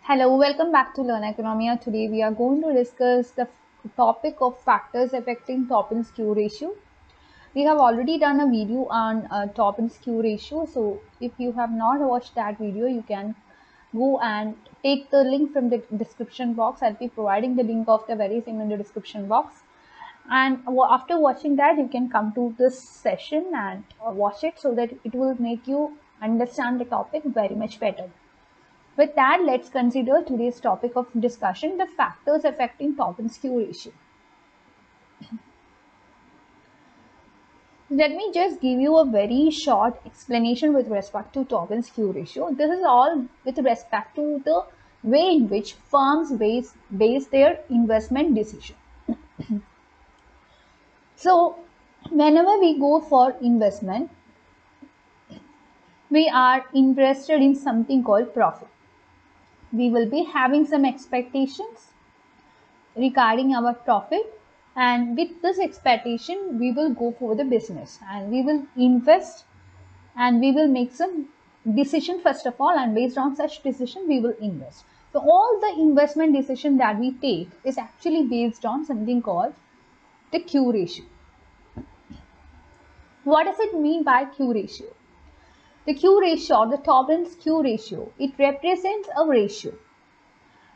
Hello, welcome back to Learn Economia. Today we are going to discuss the topic of factors affecting Tobin's Q ratio. We have already done a video on Tobin's Q ratio. So if you have not watched that video, you can go and take the link from the description box. I'll be providing the link of the very same in the description box. And after watching that, you can come to this session and watch it so that it will make you understand the topic very much better. With that, let's consider today's topic of discussion, the factors affecting Tobin's Q ratio. Let me just give you a very short explanation with respect to Tobin's Q ratio. This is all with respect to the way in which firms base their investment decision. So, whenever we go for investment, we are interested in something called profit. We will be having some expectations regarding our profit, and with this expectation we will go for the business and we will invest and we will make some decision first of all, and based on such decision we will invest. So all the investment decision that we take is actually based on something called the Q ratio. What does it mean by Q ratio? The Q ratio, the Tobin's Q ratio, it represents a ratio,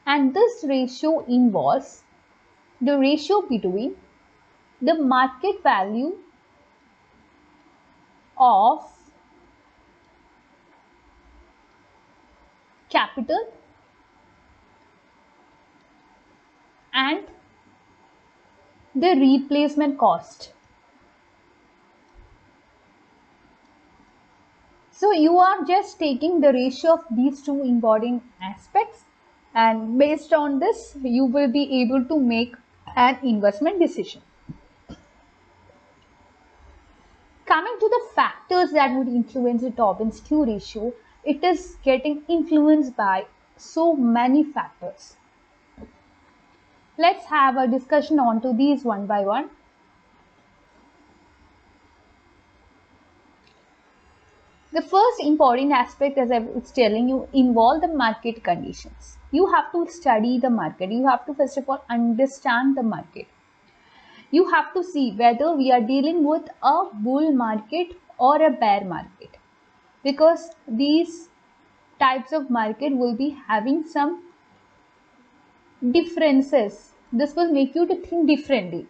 and this ratio involves the ratio between the market value of capital and the replacement cost. So you are just taking the ratio of these two important aspects, and based on this you will be able to make an investment decision. Coming to the factors that would influence the Tobin's Q ratio, it is getting influenced by so many factors. Let's have a discussion on to these one by one. The first important aspect, as I was telling you, involve the market conditions. You have to study the market. You have to first of all understand the market. You have to see whether we are dealing with a bull market or a bear market, because these types of market will be having some differences. This will make you to think differently.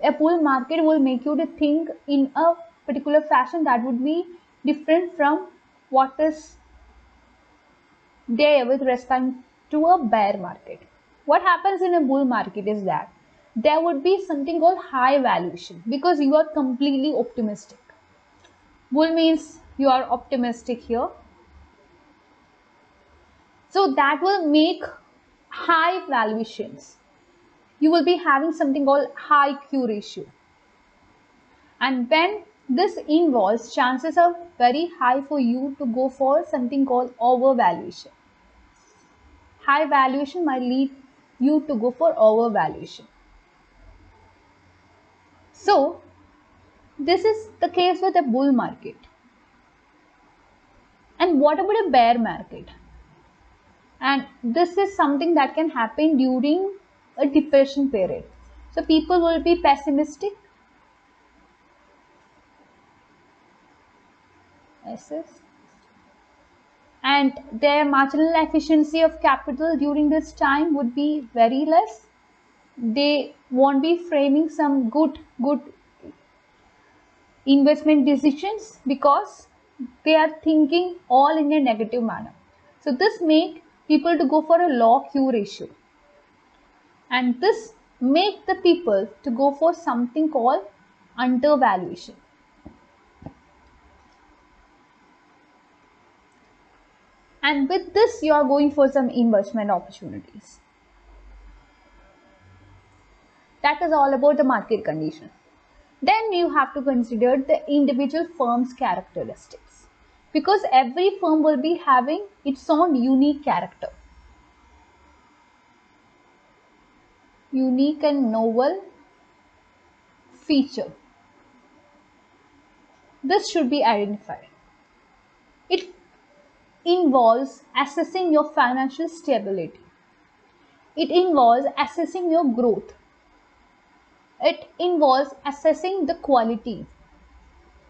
A bull market will make you to think in a particular fashion that would be different from what is there with respect to a bear market. What happens in a bull market is that there would be something called high valuation, because you are completely optimistic. Bull means you are optimistic here. So that will make high valuations. You will be having something called high Q ratio. And when this involves, chances are very high for you to go for something called overvaluation. High valuation might lead you to go for overvaluation. So this is the case with a bull market. And what about a bear market? And this is something that can happen during a depression period. So people will be pessimistic. And their marginal efficiency of capital during this time would be very less. They won't be framing some good investment decisions because they are thinking all in a negative manner. So this make people to go for a low Q ratio, and this make the people to go for something called undervaluation. And with this you are going for some investment opportunities. That is all about the market condition. Then you have to consider the individual firm's characteristics, because every firm will be having its own unique character. Unique and novel feature. This should be identified. involves assessing your financial stability. It involves assessing your growth. It involves assessing the quality.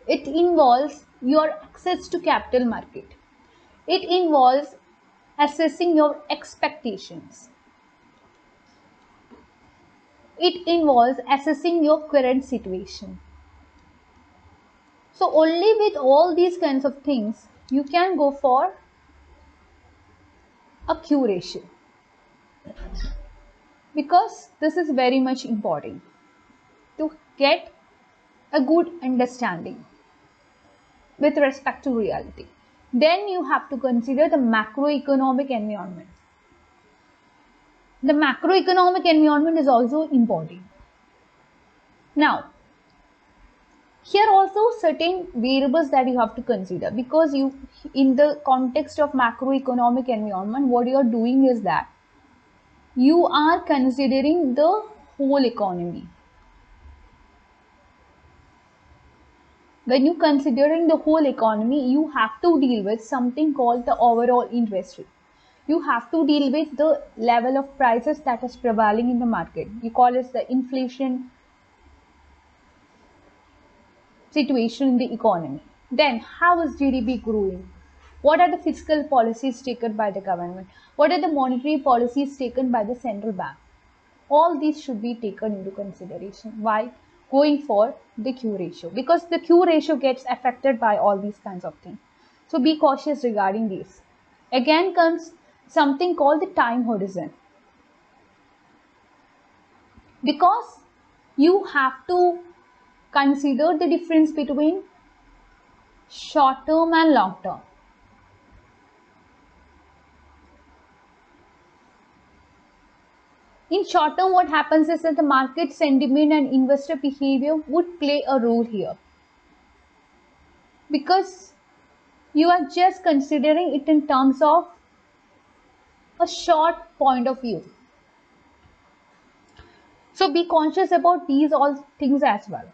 It involves your access to capital market. It involves assessing your expectations. It involves assessing your current situation. So only with all these kinds of things, you can go for a Q ratio. Because this is very much important to get a good understanding with respect to reality. Then you have to consider the macroeconomic environment. The macroeconomic environment is also important. Now, here also certain variables that you have to consider, because you, in the context of macroeconomic environment, what you are doing is that you are considering the whole economy. When you considering the whole economy, you have to deal with something called the overall interest rate. You have to deal with the level of prices that is prevailing in the market. You call it the inflation situation in the economy. Then, how is GDP growing? What are the fiscal policies taken by the government? What are the monetary policies taken by the central bank? All these should be taken into consideration while going for the Q ratio, because the Q ratio gets affected by all these kinds of things. So be cautious regarding these. Again comes something called the time horizon, because you have to consider the difference between short term and long term. In short term, what happens is that the market sentiment and investor behavior would play a role here, because you are just considering it in terms of a short point of view. So be conscious about these all things as well.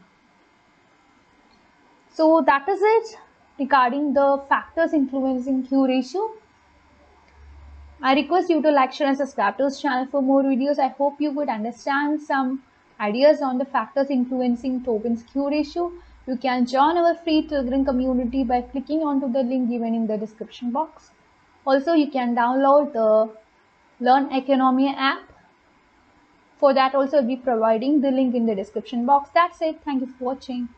So that is it regarding the factors influencing Q ratio. I request you to like, share and subscribe to this channel for more videos. I hope you would understand some ideas on the factors influencing Tobin'S Q ratio. You can join our free Telegram community by clicking onto the link given in the description box. Also, you can download the Learn Oikonomia app. For that also, I'll be providing the link in the description box. That's it. Thank you for watching.